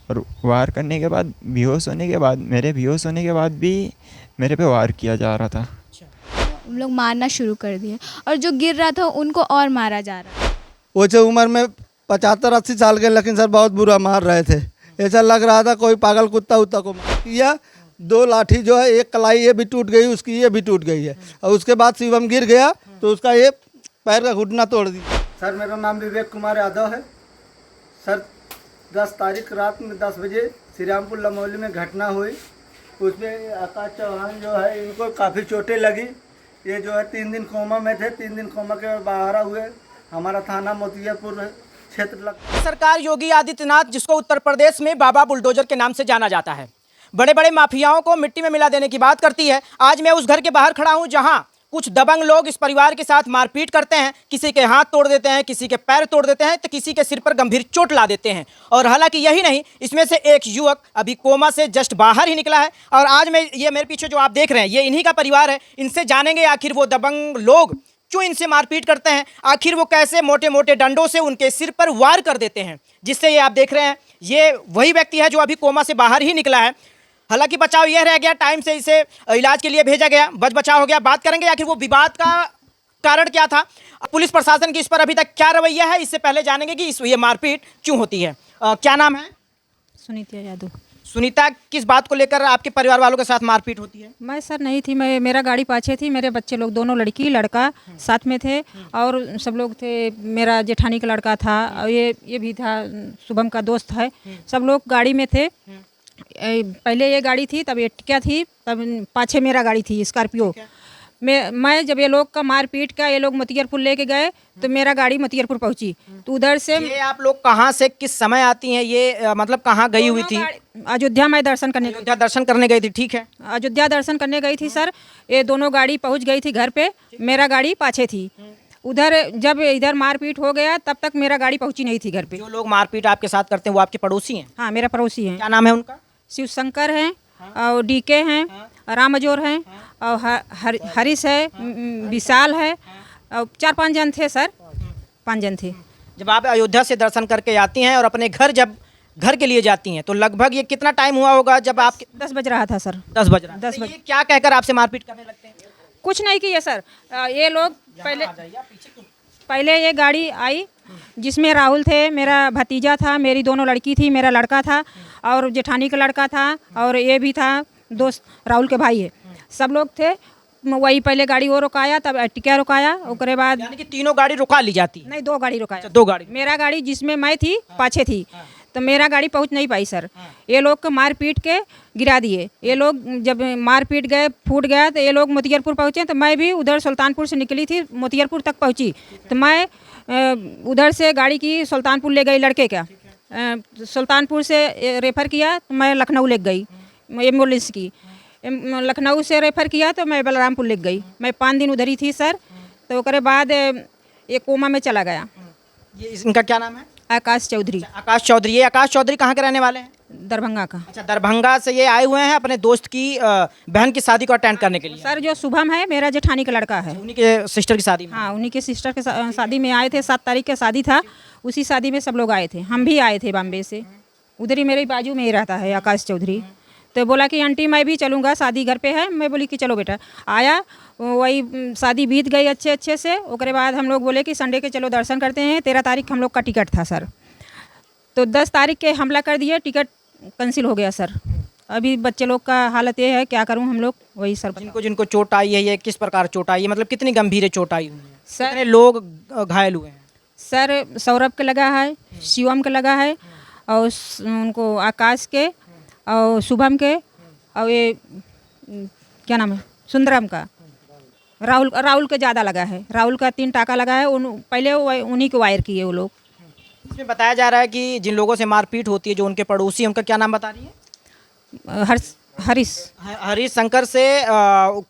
और वार करने के बाद बेहोश होने के बाद भी मेरे पे वार किया जा रहा था। उन लोग मारना शुरू कर दिए और जो गिर रहा था उनको और मारा जा रहा है। वो जो उम्र में 75-80 साल के, लेकिन सर बहुत बुरा मार रहे थे। ऐसा लग रहा था कोई पागल कुत्ता उत्ता को मार किया। 2 लाठी जो है, एक कलाई ये भी टूट गई, उसकी ये भी टूट गई है, और उसके बाद शिवम गिर गया तो उसका ये पैर का घुटना तोड़ दिया। सर मेरा नाम विवेक कुमार यादव है। सर 10 तारीख रात में 10 बजे श्रीरामपुर लमौली में घटना हुई। उसमें आकाश चौहान जो है, इनको काफ़ी चोटें लगी। ये जो है 3 दिन कोमा में थे, 3 दिन कोमा के बाहर हुए। हमारा थाना मोतियापुर क्षेत्र लगता है। सरकार योगी आदित्यनाथ, जिसको उत्तर प्रदेश में बाबा बुलडोजर के नाम से जाना जाता है, बड़े बड़े माफियाओं को मिट्टी में मिला देने की बात करती है। आज मैं उस घर के बाहर खड़ा हूं जहां कुछ दबंग लोग इस परिवार के साथ मारपीट करते हैं, किसी के हाथ तोड़ देते हैं, किसी के पैर तोड़ देते हैं, तो किसी के सिर पर गंभीर चोट ला देते हैं। और हालांकि यही नहीं, इसमें से एक युवक अभी कोमा से जस्ट बाहर ही निकला है। और आज मैं ये मेरे पीछे जो आप देख रहे हैं, ये इन्हीं का परिवार है। इनसे जानेंगे आखिर वो दबंग लोग क्यों इनसे मारपीट करते हैं, आखिर वो कैसे मोटे मोटे डंडों से उनके सिर पर वार कर देते हैं, जिससे ये आप देख रहे हैं ये वही व्यक्ति है जो अभी कोमा से बाहर ही निकला है। हालांकि बचाव यह रह गया, टाइम से इसे इलाज के लिए भेजा गया, बचाव हो गया। बात करेंगे आखिर वो विवाद का कारण क्या था, पुलिस प्रशासन की इस पर अभी तक क्या रवैया है। इससे पहले जानेंगे कि ये मारपीट क्यों होती है। क्या नाम है? सुनीता यादव। सुनीता, किस बात को लेकर आपके परिवार वालों के साथ मारपीट होती है? मैं सर नहीं थी, मेरा गाड़ी पाछे थी, मेरे बच्चे लोग दोनों, लड़की लड़का साथ में थे और सब लोग थे। मेरा जेठानी का लड़का था और ये भी था, शुभम का दोस्त है। सब लोग गाड़ी में थे। पहले ये गाड़ी थी, तब एर्टिगा थी, तब पाछे मेरा गाड़ी थी स्कॉर्पियो। मैं जब ये लोग का मारपीट का ये लोग मोतियरपुर लेके गए तो मेरा गाड़ी मोतियरपुर पहुंची। तो उधर से ये आप लोग कहाँ से किस समय आती हैं, ये मतलब कहाँ गई हुई थी? अयोध्या में दर्शन करने गई थी। ठीक है, अयोध्या दर्शन करने गई थी सर। ये दोनों गाड़ी पहुंच गई थी घर पे, मेरा गाड़ी पाछे थी। उधर जब इधर मारपीट हो गया तब तक मेरा गाड़ी पहुंची नहीं थी घर पे। जो लोग मारपीट आपके साथ करते हैं वो आपके पड़ोसी हैं? हाँ, मेरा पड़ोसी हैं। क्या नाम है उनका? शिव शंकर हैं और डीके हैं, रामजोर हैं और हरीश है, विशाल है और 4-5 जन थे सर, 5 जन थे। जब आप अयोध्या से दर्शन करके आती हैं और अपने घर के लिए जाती हैं तो लगभग ये कितना टाइम हुआ होगा जब आप? 10 बज रहा था सर। 10 बज रहा। 10 बज। ये क्या कहकर आपसे मारपीट करने लगते हैं? कुछ नहीं किया सर। ये लोग पहले ये गाड़ी आई जिसमें राहुल थे, मेरा भतीजा था, मेरी दोनों लड़की थी, मेरा लड़का था और जेठानी का लड़का था और ये भी था दोस्त, राहुल के भाई है। सब लोग थे। वही पहले गाड़ी वो रुकाया, तब एर्टिगा रुकाया, उसके बाद यानी कि तीनों गाड़ी रुका ली जाती है? नहीं, 2 गाड़ी रुकाया। 2 गाड़ी। मेरा गाड़ी जिसमें मैं थी पाछे थी, तो मेरा गाड़ी पहुंच नहीं पाई सर। ये लोग को मार पीट के गिरा दिए। ये लोग जब मार पीट गए, फूट गया, तो ये लोग मोतियरपुर पहुँचे। तो मैं भी उधर सुल्तानपुर से निकली थी, मोतियरपुर तक पहुँची। तो मैं उधर से गाड़ी की सुल्तानपुर ले गई, लड़के का सुल्तानपुर से रेफ़र किया तो मैं लखनऊ ले गई एम्बुलेंस की। लखनऊ से रेफ़र किया तो मैं बलरामपुर ले गई। मैं 5 दिन उधर ही थी सर। तो उसके बाद ये कोमा में चला गया। ये इनका क्या नाम है? आकाश चौधरी। आकाश चौधरी। ये आकाश चौधरी कहाँ के रहने वाले हैं? दरभंगा का। अच्छा, दरभंगा से ये आए हुए हैं अपने दोस्त की बहन की शादी को अटेंड करने के लिए। सर जो शुभम है मेरा जेठानी का लड़का है, उन्हीं के सिस्टर की शादी में? हाँ, उन्हीं के सिस्टर के शादी में आए थे। 7 तारीख का शादी था, उसी शादी में सब लोग आए थे। हम भी आए थे बॉम्बे से। उधर ही मेरे बाजू में ही रहता है आकाश चौधरी। तो बोला कि आंटी मैं भी चलूँगा, शादी घर पे है। मैं बोली कि चलो बेटा। आया, वही शादी बीत गई अच्छे से। उसके बाद हम लोग बोले कि संडे के चलो दर्शन करते हैं। 13 तारीख हम लोग का टिकट था सर। तो 10 तारीख के हमला कर दिए, टिकट कैंसिल हो गया सर। अभी बच्चे लोग का हालत ये है, क्या करूं हम लोग, वही सर। जिनको चोट आई है, ये किस प्रकार चोट आई है, मतलब कितनी गंभीर चोट आई हुई है? सर कितने लोग घायल हुए हैं? सर सौरभ के लगा है, शिवम के लगा है और उनको आकाश के और शुभम के और ये क्या नाम है, सुंदरम का। राहुल के ज़्यादा लगा है। राहुल का 3 टाका लगा है। पहले उन्हीं को वायर किए वो लोग। इसमें बताया जा रहा है कि जिन लोगों से मारपीट होती है, जो उनके पड़ोसी हैं, उनका क्या नाम बता रही है? हरीश शंकर से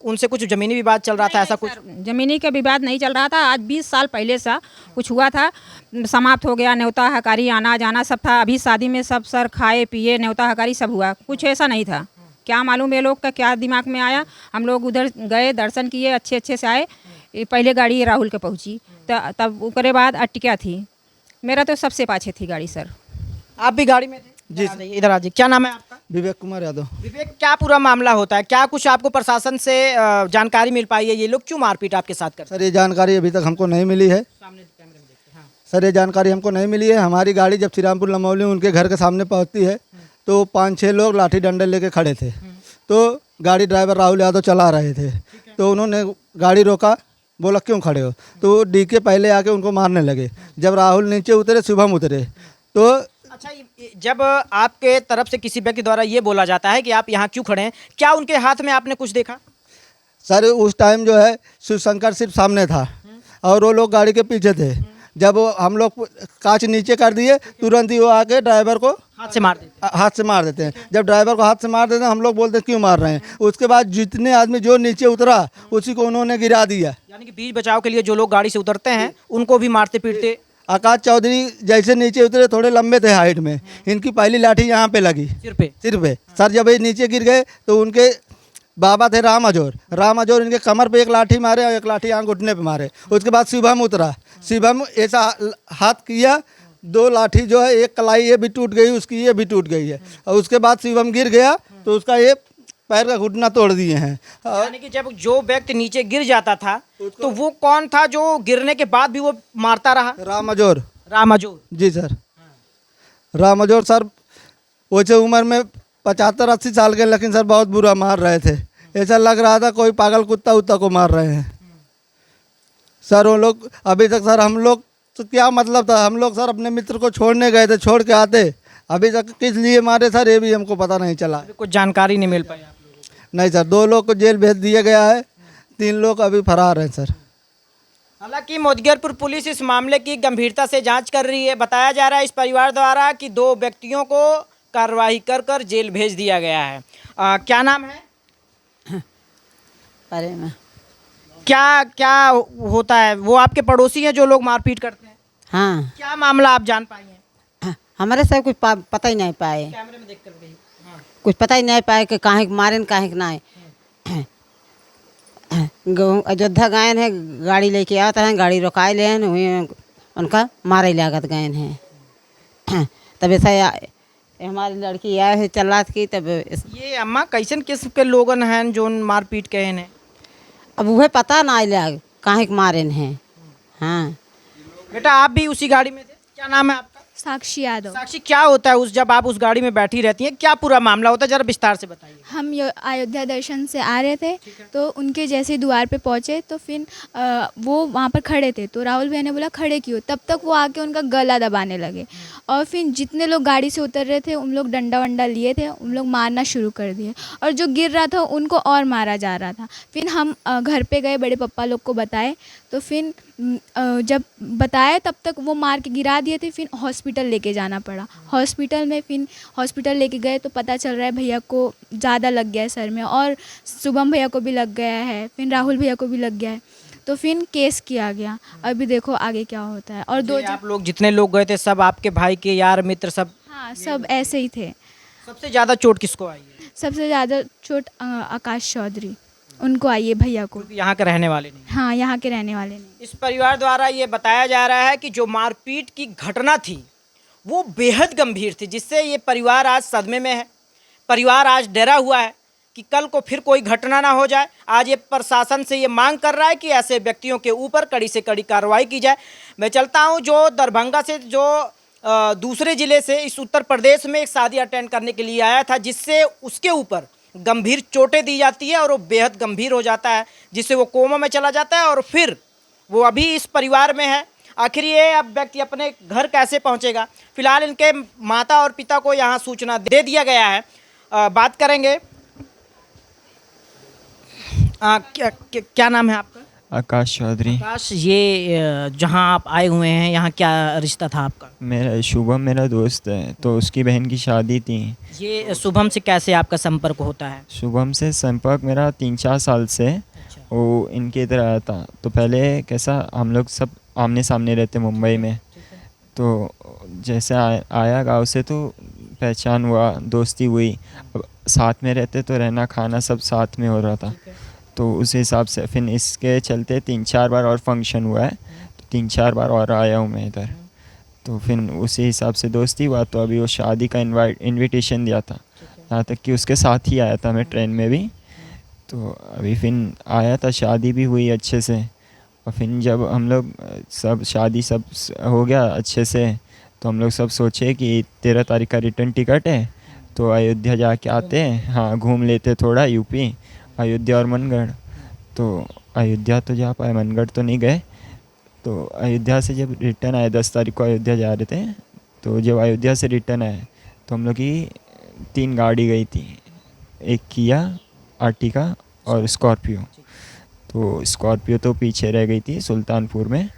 उनसे कुछ ज़मीनी विवाद चल रहा था, ऐसा कुछ? ज़मीनी का विवाद नहीं चल रहा था। आज 20 साल पहले सा कुछ हुआ था, समाप्त हो गया। न्योता हकारी आना जाना सब था। अभी शादी में सब सर खाए पिए, न्योता हकारी सब हुआ। कुछ ऐसा नहीं था। क्या मालूम ये लोग का क्या दिमाग में आया। हम लोग उधर गए, दर्शन किए, अच्छे से आए। पहले गाड़ी राहुल के पहुँची, तब उसके बाद एर्टिगा थी। मेरा तो सबसे पाछे थी गाड़ी सर। आप भी गाड़ी में थे? जी इधर आ जाइए। क्या नाम है आपका? विवेक कुमार यादव। विवेक, क्या पूरा मामला होता है? क्या कुछ आपको प्रशासन से जानकारी मिल पाई है? ये लोग क्यों मारपीट आपके साथ करते सर ये जानकारी अभी तक हमको नहीं मिली है। सर ये जानकारी हमको नहीं मिली है। हमारी गाड़ी जब श्रीरामपुर लमौली उनके घर के सामने पहुंचती है तो 5-6 लोग लाठी डंडे लेके खड़े थे। तो गाड़ी ड्राइवर राहुल यादव चला रहे थे, तो उन्होंने गाड़ी रोका, बोला क्यों खड़े हो, तो डीके पहले आके उनको मारने लगे। जब राहुल नीचे उतरे, शुभम उतरे, तो अच्छा, जब आपके तरफ से किसी व्यक्ति द्वारा ये बोला जाता है कि आप यहाँ क्यों खड़े हैं, क्या उनके हाथ में आपने कुछ देखा? सर उस टाइम जो है शिवशंकर सिर्फ सामने था और वो लोग गाड़ी के पीछे थे। जब वो हम लोग कांच नीचे कर दिए, तुरंत ही वो आके ड्राइवर को हाथ से मार देते? हाथ से मार देते हैं। जब ड्राइवर को हाथ से मार देते हैं, हम लोग बोलते हैं क्यों मार रहे हैं। उसके बाद जितने आदमी जो नीचे उतरा उसी को उन्होंने गिरा दिया। यानी कि बीच बचाव के लिए जो लोग गाड़ी से उतरते हैं उनको भी मारते पीटते? आकाश चौधरी जैसे नीचे उतरे, थोड़े लंबे थे हाइट में, इनकी पहली लाठी यहाँ पे लगी, सिर पे। सर जब ये नीचे गिर गए तो उनके बाबा थे राम अजोर इनके कमर पे एक लाठी मारे और एक लाठी यहाँ घुटने पे मारे। उसके बाद शिवम उतरा, शिवम ऐसा हाथ किया, 2 लाठी जो है, एक कलाई ये भी टूट गई, उसकी ये भी टूट गई है। और उसके बाद शिवम गिर गया तो उसका ये पैर का घुटना तोड़ दिए हैं। यानी कि जब जो व्यक्ति नीचे गिर जाता था तो वो कौन था जो गिरने के बाद भी वो मारता रहा? राम अजोर। जी सर, राम अजोर सर वैसे उम्र में 75-80 साल के, लेकिन सर बहुत बुरा मार रहे थे। ऐसा लग रहा था कोई पागल कुत्ता उत्ता को मार रहे हैं सर। वो लोग अभी तक सर, हम लोग तो क्या मतलब था, हम लोग सर अपने मित्र को छोड़ने गए थे, छोड़ के आते, अभी तक किस लिए मारे सर ये भी हमको पता नहीं चला। कुछ जानकारी नहीं मिल पाई? नहीं सर, 2 लोग को जेल भेज दिया गया है, 3 लोग अभी फरार हैं सर। हालांकि मोदगिरपुर पुलिस इस मामले की गंभीरता से जांच कर रही है। बताया जा रहा है इस परिवार द्वारा कि 2 व्यक्तियों को कार्रवाई कर जेल भेज दिया गया है। क्या नाम है? अरे मैं क्या होता है? वो आपके पड़ोसी हैं जो लोग मारपीट करते हैं? हाँ, क्या मामला आप जान पाई हैं? हमारे सब कुछ पता ही नहीं पाए, कैमरे में देख कर गई। हाँ। कुछ पता ही नहीं पाए कि काहे मारे काहे ना। अयोध्या गए हैं, गाड़ी लेके आता है, गाड़ी रोकाए ले हैं, उनका मारे लागत गए हैं। तब ऐसा हमारी लड़की आए है चलात की, तब ये अम्मा कैसन किस्म के लोगन हैं जो मारपीट कहे हैं? अब वह पता ना लग काहे मारे हैं। हाँ बेटा, आप भी उसी गाड़ी में थे? क्या नाम है आपका? साक्षी यादव। साक्षी, क्या होता है जब आप उस गाड़ी में बैठी रहती हैं, क्या पूरा मामला होता है, जरा विस्तार से बताइए। हम अयोध्या दर्शन से आ रहे थे, तो उनके जैसे द्वार पे पहुँचे तो फिर वो वहाँ पर खड़े थे, तो राहुल भैया ने बोला खड़े क्यों, तब तक वो आके उनका गला दबाने लगे। और फिर जितने लोग गाड़ी से उतर रहे थे उन लोग डंडा वंडा लिए थे, उन लोग मारना शुरू कर दिए, और जो गिर रहा था उनको और मारा जा रहा था। फिर हम घर पे गए, बड़े पप्पा लोग को बताए, तो फिर जब बताया तब तक वो मार के गिरा दिए थे। फिर हॉस्पिटल लेके जाना पड़ा। हॉस्पिटल में फिर हॉस्पिटल लेके गए तो पता चल रहा है भैया को ज़्यादा लग गया है सर में, और शुभम भैया को भी लग गया है, फिर राहुल भैया को भी लग गया है, तो फिर केस किया गया। अभी देखो आगे क्या होता है। और 2 आप लोग जितने लोग गए थे सब आपके भाई के यार मित्र सब? हाँ, सब ऐसे ही थे। सबसे ज़्यादा चोट किसको आई है? सबसे ज़्यादा चोट आकाश चौधरी, उनको आई है, भैया को। यहाँ के रहने वाले नहीं? हाँ, यहाँ के रहने वाले नहीं। इस परिवार द्वारा ये बताया जा रहा है कि जो मारपीट की घटना थी वो बेहद गंभीर थी, जिससे ये परिवार आज सदमे में है। परिवार आज डरा हुआ है कि कल को फिर कोई घटना ना हो जाए। आज ये प्रशासन से ये मांग कर रहा है कि ऐसे व्यक्तियों के ऊपर कड़ी से कड़ी कार्रवाई की जाए। मैं चलता हूँ, जो दरभंगा से जो दूसरे ज़िले से इस उत्तर प्रदेश में एक शादी अटेंड करने के लिए आया था, जिससे उसके ऊपर गंभीर चोटें दी जाती है और वो बेहद गंभीर हो जाता है, जिससे वो कोमा में चला जाता है और फिर वो अभी इस परिवार में है। आखिर ये अब व्यक्ति अपने घर कैसे पहुंचेगा? फिलहाल इनके माता और पिता को यहाँ सूचना दे दिया गया है। बात करेंगे। क्या नाम है आपका? आकाश चौधरी। आकाश, ये जहाँ आप आए हुए हैं यहाँ क्या रिश्ता था आपका? मेरा शुभम मेरा दोस्त है, तो उसकी बहन की शादी थी। ये शुभम से कैसे आपका संपर्क होता है? शुभम से संपर्क मेरा 3-4 साल से। वो इनके इधर आया था, तो पहले कैसा हम लोग सब आमने सामने रहते मुंबई में, तो जैसे आया गाँव से तो पहचान हुआ, दोस्ती हुई, अब साथ में रहते तो रहना खाना सब साथ में हो रहा था, तो उस हिसाब से फिर इसके चलते 3-4 बार और फंक्शन हुआ है, तो 3-4 बार और आया हूँ मैं इधर। तो फिर उसी हिसाब से दोस्ती हुआ, तो अभी वो शादी का इनविटेशन दिया था, यहाँ तक कि उसके साथ ही आया था मैं ट्रेन में भी। तो अभी फिर आया था, शादी भी हुई अच्छे से। और फिर जब हम लोग सब शादी सब हो गया अच्छे से, तो हम लोग सब सोचे कि 13 तारीख का रिटर्न टिकट है, तो अयोध्या जाके आते हैं, हाँ घूम लेते थोड़ा यूपी, अयोध्या और मनगढ़। तो अयोध्या तो जा पाए, मनगढ़ तो नहीं गए। तो अयोध्या से जब रिटर्न आए, 10 तारीख को अयोध्या जा रहे थे, तो जब अयोध्या से रिटर्न आए तो हम लोग की 3 गाड़ी गई थी, एक किया, आर्टिका और स्कॉर्पियो। तो स्कॉर्पियो तो पीछे रह गई थी सुल्तानपुर में,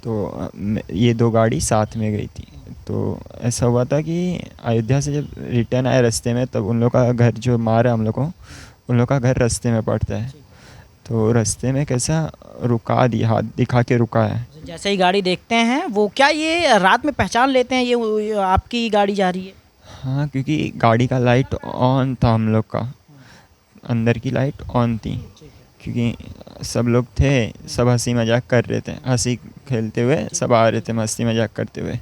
तो ये 2 गाड़ी साथ में गई थी। तो ऐसा हुआ था कि अयोध्या से जब रिटर्न आए रास्ते में, तब उन लोग का घर जो मारा हम लोग को, उन लोग का घर रास्ते में पड़ता है। तो रास्ते में कैसा रुका दिया, हाथ दिखा के रुका है। जैसे ही गाड़ी देखते हैं वो, क्या ये रात में पहचान लेते हैं ये आपकी गाड़ी जा रही है? हाँ, क्योंकि गाड़ी का लाइट ऑन था, हम लोग का अंदर की लाइट ऑन थी, क्योंकि सब लोग थे, सब हंसी मजाक कर रहे थे, हंसी खेलते हुए सब आ रहे थे मस्ती मजाक करते हुए।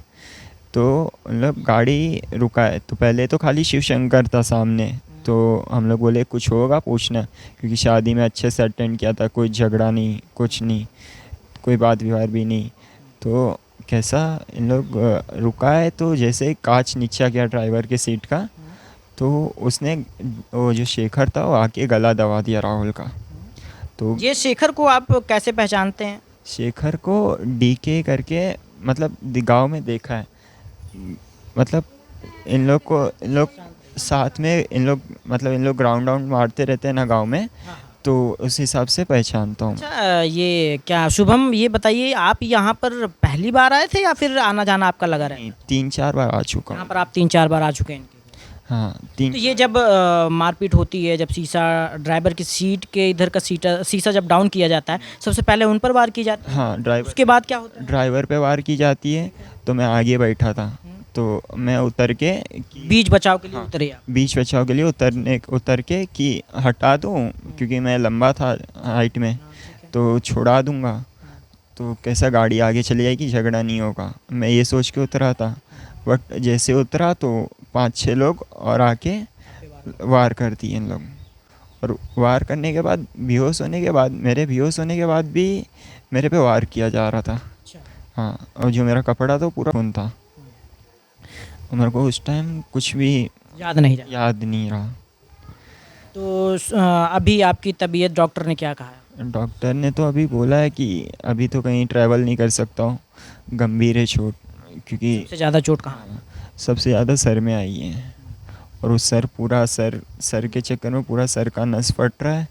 तो मतलब गाड़ी रुका है, तो पहले तो खाली शिव शंकर था सामने। तो हम लोग बोले कुछ होगा पूछना, क्योंकि शादी में अच्छे से अटेंड किया था, कोई झगड़ा नहीं, कुछ नहीं, कोई बात व्यवहार भी नहीं। तो कैसा इन लोग रुका है, तो जैसे कांच नीचा गया ड्राइवर के सीट का, तो उसने वो जो शेखर था वो आके गला दबा दिया राहुल का। तो ये शेखर को आप कैसे पहचानते हैं? शेखर को डीके करके, मतलब गाँव में देखा है, मतलब इन लोग साथ में, इन लोग ग्राउंड राउंड मारते रहते हैं ना गांव में, तो उस हिसाब से पहचानता हूँ। अच्छा, ये क्या शुभम, ये बताइए, आप यहाँ पर पहली बार आए थे या फिर आना जाना आपका लगा रहा है? 3-4 बार आ चुका यहाँ हूँ। पर आप 3-4 बार आ चुके हैं? हाँ, तो 3। ये जब मारपीट होती है, जब शीशा, ड्राइवर की सीट के इधर का शीशा जब डाउन किया जाता है, सबसे पहले उन पर वार की जाती है? हाँ, उसके बाद क्या होता है? ड्राइवर पे वार की जाती है। तो मैं आगे बैठा था, तो मैं उतर के बीच बचाव के लिए उतरे आप? बीच बचाव के लिए उतर के कि हटा दूँ, क्योंकि मैं लंबा था हाइट में, तो छुड़ा दूँगा तो कैसा गाड़ी आगे चली जाएगी, झगड़ा नहीं होगा, मैं ये सोच के उतरा था। बट जैसे उतरा तो 5-6 लोग और आके वार कर दिए इन लोग। और वार करने के बाद बेहोश होने के बाद भी मेरे पे वार किया जा रहा था। हाँ, और जो मेरा कपड़ा था वो पूरा खून था, और मेरे को उस टाइम कुछ भी याद नहीं रहा। तो अभी आपकी तबीयत, डॉक्टर ने क्या कहा है? डॉक्टर ने तो अभी बोला है कि अभी तो कहीं ट्रैवल नहीं कर सकता हूँ, गंभीर है चोट, क्योंकि सबसे ज़्यादा चोट कहाँ है? सबसे ज़्यादा सर में आई है। और उस सर के चक्कर में पूरा सर का नस फट रहा है,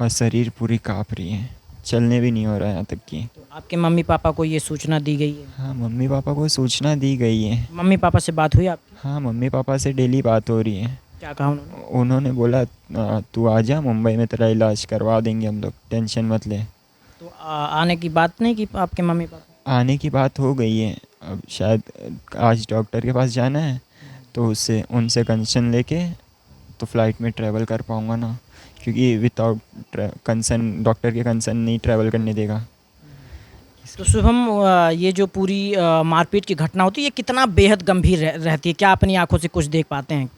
और शरीर पूरी काँप रही है, चलने भी नहीं हो रहा है यहाँ तक कि। तो आपके मम्मी पापा को ये सूचना दी गई है? हाँ, मम्मी पापा को सूचना दी गई है। मम्मी पापा से बात हुई आपकी? हाँ, मम्मी पापा से डेली बात हो रही है। क्या कहा उन्होंने? उन्होंने बोला तू आ जा मुंबई में, तेरा इलाज करवा देंगे हम लोग, टेंशन मत ले। तो आने की बात नहीं की आपके मम्मी पापा? आने की बात हो गई है, अब शायद आज डॉक्टर के पास जाना है, तो उनसे कंसर्न लेके तो फ़्लाइट में ट्रैवल कर पाऊँगा ना, क्योंकि विदाउट कंसर्न, डॉक्टर के कंसर्न नहीं ट्रैवल करने देगा। तो शुभम, ये जो पूरी मारपीट की घटना होती है, ये कितना बेहद गंभीर रहती है? क्या अपनी आंखों से कुछ देख पाते हैं?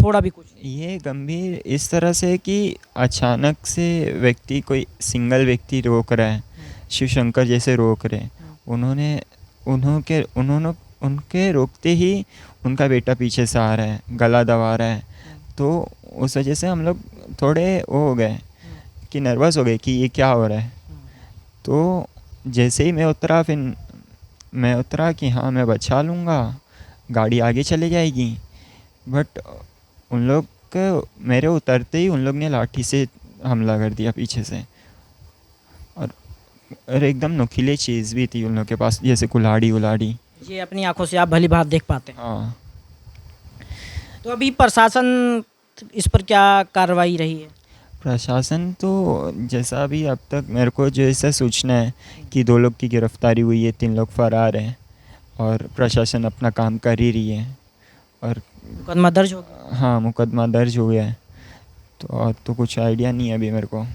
थोड़ा भी कुछ? ये गंभीर इस तरह से कि अचानक से व्यक्ति, कोई सिंगल व्यक्ति रोक रहा है, शिव शंकर जैसे रोक रहे हैं, उनके रोकते ही उनका बेटा पीछे से आ रहा है, गला दबा रहा है। तो उस वजह से हम लोग थोड़े वो हो गए कि नर्वस हो गए कि ये क्या हो रहा है। तो जैसे ही मैं उतरा कि हाँ मैं बचा लूँगा, गाड़ी आगे चले जाएगी, बट उन लोग मेरे उतरते ही उन लोग ने लाठी से हमला कर दिया पीछे से, और एकदम नुकीली चीज़ भी थी उन लोग के पास, जैसे कुल्हाड़ी उलाड़ी। ये अपनी आंखों से आप भली बात देख पाते हैं? हाँ। तो अभी प्रशासन इस पर क्या कार्रवाई रही है? प्रशासन तो जैसा अभी अब तक मेरे को जैसा सूचना है कि 2 लोग की गिरफ्तारी हुई है, 3 लोग फरार हैं, और प्रशासन अपना काम कर ही रही है। और मुकदमा दर्ज हो गया? हाँ, मुकदमा दर्ज हो गया है। तो और तो कुछ आइडिया नहीं है अभी मेरे को,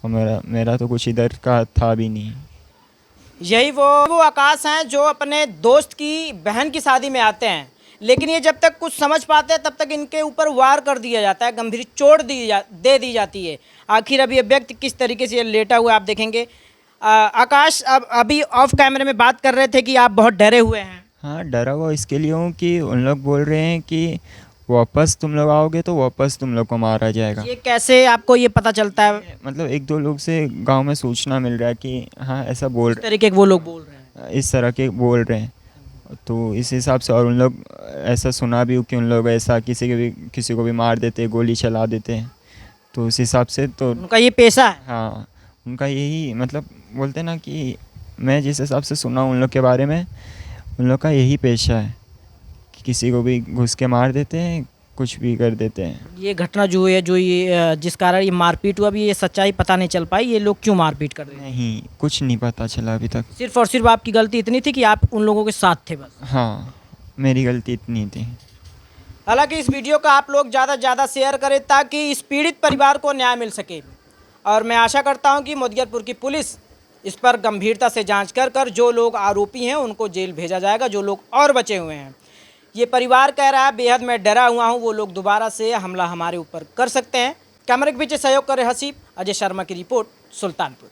और मेरा तो कुछ इधर का था भी नहीं। यही वो आकाश हैं जो अपने दोस्त की बहन की शादी में आते हैं, लेकिन ये जब तक कुछ समझ पाते हैं तब तक इनके ऊपर वार कर दिया जाता है, गंभीर चोट दे दी जाती है। आखिर अब ये व्यक्ति किस तरीके से ये लेटा हुआ आप देखेंगे। आकाश, अब अभी ऑफ कैमरे में बात कर रहे थे कि आप बहुत डरे हुए हैं। हाँ, डरा हुआ इसके लिए हूँ कि उन लोग बोल रहे हैं कि वापस तुम लोग आओगे तो वापस तुम लोग को मारा जाएगा। ये कैसे आपको ये पता चलता है? मतलब 1-2 लोग से गांव में सूचना मिल रहा है कि हाँ ऐसा बोल इस तरीके के वो लोग बोल रहे हैं। इस तरह के बोल रहे हैं, तो इस हिसाब से। और उन लोग ऐसा सुना भी हो कि उन लोग ऐसा किसी को भी मार देते, गोली चला देते हैं, तो उस हिसाब से तो उनका ये पेशा है। हाँ, उनका यही मतलब बोलते ना कि मैं जिस हिसाब से सुना हूँ उन लोग के बारे में, उन लोग का यही पेशा है कि किसी को भी घुस के मार देते हैं, कुछ भी कर देते हैं। ये घटना जो है, जिस कारण ये मारपीट हुआ, अभी ये सच्चाई पता नहीं चल पाई, ये लोग क्यों मारपीट कर रहे हैं? नहीं, कुछ नहीं पता चला अभी तक। सिर्फ और सिर्फ आपकी गलती इतनी थी कि आप उन लोगों के साथ थे बस। हाँ, मेरी गलती इतनी थी। हालांकि इस वीडियो का आप लोग ज़्यादा से ज़्यादा शेयर करें ताकि इस पीड़ित परिवार को न्याय मिल सके, और मैं आशा करता हूं कि मुदगिरपुर की पुलिस इस पर गंभीरता से जांच कर जो लोग आरोपी हैं उनको जेल भेजा जाएगा, जो लोग और बचे हुए हैं। ये परिवार कह रहा है बेहद मैं डरा हुआ हूं, वो लोग दोबारा से हमला हमारे ऊपर कर सकते हैं। कैमरे के पीछे सहयोग कर रहे हसीब, अजय शर्मा की रिपोर्ट, सुल्तानपुर।